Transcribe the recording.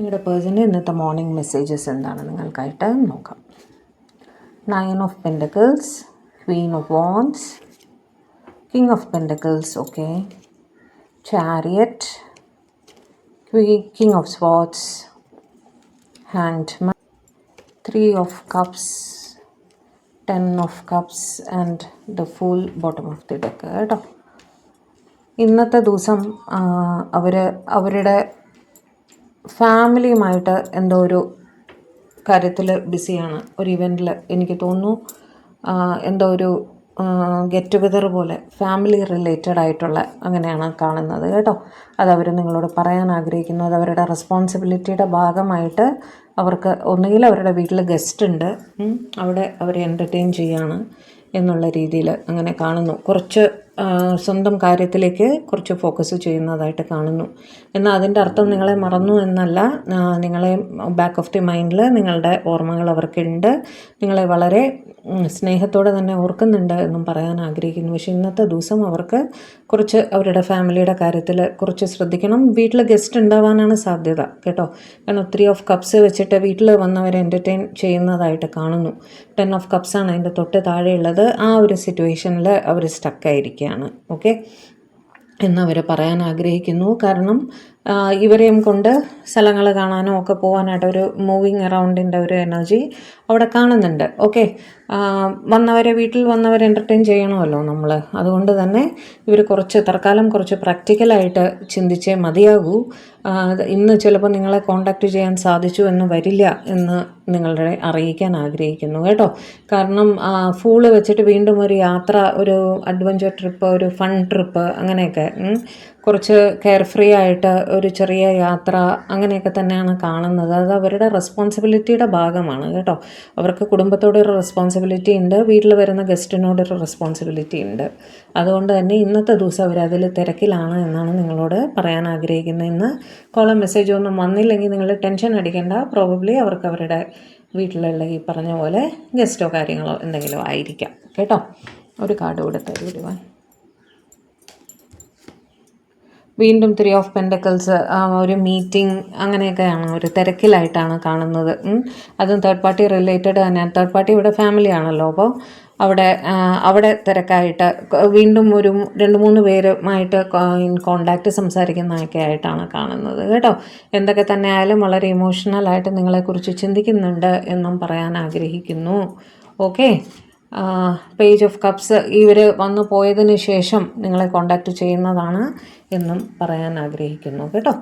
നിങ്ങളുടെ പേഴ്സൻ്റെ ഇന്നത്തെ മോർണിംഗ് മെസ്സേജസ് എന്താണ് നിങ്ങൾക്കായിട്ട് നോക്കാം. 9 of Pentacles, Queen of Wands, King of Pentacles, okay, Chariot, King of Swords, Hanged Man, 3 of Cups, 10 of Cups and the Fool bottom of the deck കേട്ടോ. ഇന്നത്തെ ദിവസം അവരുടെ ഫാമിലിയുമായിട്ട് എന്തോ ഒരു കാര്യത്തിൽ ബിസിയാണ്. ഒരു ഇവൻറ്റിൽ എനിക്ക് തോന്നുന്നു എന്തോ ഒരു ഗെറ്റ് ടുഗദർ പോലെ ഫാമിലി റിലേറ്റഡ് ആയിട്ടുള്ള അങ്ങനെയാണ് കാണുന്നത് കേട്ടോ. അതവർ നിങ്ങളോട് പറയാൻ ആഗ്രഹിക്കുന്നു. അത് അവരുടെ റെസ്പോൺസിബിലിറ്റിയുടെ ഭാഗമായിട്ട് അവർക്ക് ഒന്നുകിൽ അവരുടെ വീട്ടിൽ ഗസ്റ്റ് ഉണ്ട്, അവിടെ അവരെ എൻ്റർടൈൻ ചെയ്യാണ് എന്നുള്ള രീതിയിൽ അങ്ങനെ കാണുന്നു. കുറച്ച് സ്വന്തം കാര്യത്തിലേക്ക് കുറച്ച് ഫോക്കസ് ചെയ്യുന്നതായിട്ട് കാണുന്നു. എന്നാൽ അതിൻ്റെ അർത്ഥം നിങ്ങളെ മറന്നു എന്നല്ല. നിങ്ങളെ ബാക്ക് ഓഫ് ദി മൈൻഡിൽ നിങ്ങളുടെ ഓർമ്മകൾ അവർക്കുണ്ട്. നിങ്ങളെ വളരെ സ്നേഹത്തോടെ തന്നെ ഓർക്കുന്നുണ്ട് എന്നും പറയാൻ ആഗ്രഹിക്കുന്നു. പക്ഷേ ഇന്നത്തെ ദിവസം അവർക്ക് കുറച്ച് അവരുടെ ഫാമിലിയുടെ കാര്യത്തിൽ കുറച്ച് ശ്രദ്ധിക്കണം. വീട്ടിൽ ഗസ്റ്റ് ഉണ്ടാവാനാണ് സാധ്യത കേട്ടോ. കാരണം 3 of Cups വെച്ചിട്ട് വീട്ടിൽ വന്നവരെ എൻ്റർടൈൻ ചെയ്യുന്നതായിട്ട് കാണുന്നു. 10 of Cups ആണ് അതിൻ്റെ തൊട്ട് താഴെയുള്ളത്. ആ ഒരു സിറ്റുവേഷനിൽ അവർ സ്റ്റക്കായിരിക്കുകയാണ്. ഓക്കെ എന്നവർ പറയാൻ ആഗ്രഹിക്കുന്നു. കാരണം ഇവരെയും കൊണ്ട് സ്ഥലങ്ങൾ കാണാനും ഒക്കെ പോകാനായിട്ട് ഒരു മൂവിങ് അറൗണ്ടിൻ്റെ ഒരു എനർജി അവിടെ കാണുന്നുണ്ട്. ഓക്കെ, വീട്ടിൽ വന്നവരെ എൻ്റർടൈൻ ചെയ്യണമല്ലോ നമ്മൾ. അതുകൊണ്ട് തന്നെ ഇവർ തൽക്കാലം കുറച്ച് പ്രാക്ടിക്കലായിട്ട് ചിന്തിച്ചേ മതിയാകൂ. ഇന്ന് ചിലപ്പോൾ നിങ്ങളെ കോണ്ടാക്റ്റ് ചെയ്യാൻ സാധിച്ചു എന്ന് വരില്ല എന്ന് നിങ്ങളുടെ അറിയിക്കാൻ ആഗ്രഹിക്കുന്നു കേട്ടോ. കാരണം ഫൂള് വെച്ചിട്ട് വീണ്ടും ഒരു യാത്ര, ഒരു അഡ്വഞ്ചർ ട്രിപ്പ്, ഒരു ഫൺ ട്രിപ്പ്, അങ്ങനെയൊക്കെ കുറച്ച് കെയർ ഫ്രീ ആയിട്ട് ഒരു ചെറിയ യാത്ര അങ്ങനെയൊക്കെ തന്നെയാണ് കാണുന്നത്. അത് അവരുടെ റെസ്പോൺസിബിലിറ്റിയുടെ ഭാഗമാണ് കേട്ടോ. അവർക്ക് കുടുംബത്തോടൊരു റെസ്പോൺസിബിലിറ്റി ഉണ്ട്, വീട്ടിൽ വരുന്ന ഗസ്റ്റിനോടൊരു റെസ്പോൺസിബിലിറ്റി ഉണ്ട്. അതുകൊണ്ട് തന്നെ ഇന്നത്തെ ദിവസം അവരതിൽ തിരക്കിലാണ് എന്നാണ് നിങ്ങളോട് പറയാൻ ആഗ്രഹിക്കുന്നത്. ഇന്ന് കോളം മെസ്സേജ് ഒന്നും വന്നില്ലെങ്കിൽ നിങ്ങൾ ടെൻഷൻ അടിക്കേണ്ട. പ്രോബബ്ലി അവർക്ക് അവരുടെ വീട്ടിലുള്ള ഈ പറഞ്ഞ പോലെ ഗസ്റ്റോ കാര്യങ്ങളോ എന്തെങ്കിലും ആയിരിക്കാം കേട്ടോ. ഒരു കാർഡ് കൂടെ തരുവാൻ. വീണ്ടും 3 of Pentacles, ഒരു മീറ്റിംഗ് അങ്ങനെയൊക്കെയാണ്, ഒരു തിരക്കിലായിട്ടാണ് കാണുന്നത്. അതും തേർഡ് പാർട്ടി റിലേറ്റഡ് തന്നെയാണ്. തേർഡ് പാർട്ടി ഇവിടെ ഫാമിലി ആണല്ലോ. അപ്പോൾ അവിടെ തിരക്കായിട്ട് വീണ്ടും ഒരു 2-3 പേരുമായിട്ട് കോണ്ടാക്റ്റ് സംസാരിക്കുന്നതൊക്കെ ആയിട്ടാണ് കാണുന്നത് കേട്ടോ. എന്തൊക്കെ തന്നെ ആയാലും വളരെ ഇമോഷണലായിട്ട് നിങ്ങളെക്കുറിച്ച് ചിന്തിക്കുന്നുണ്ട് എന്നും പറയാൻ ആഗ്രഹിക്കുന്നു. ഓക്കെ, പേജ് ഓഫ് കപ്സ് ഇവർ വന്നു പോയതിന് ശേഷം നിങ്ങളെ കോണ്ടാക്റ്റ് ചെയ്യുന്നതാണ് എന്നും പറയാൻ ആഗ്രഹിക്കുന്നു കേട്ടോ.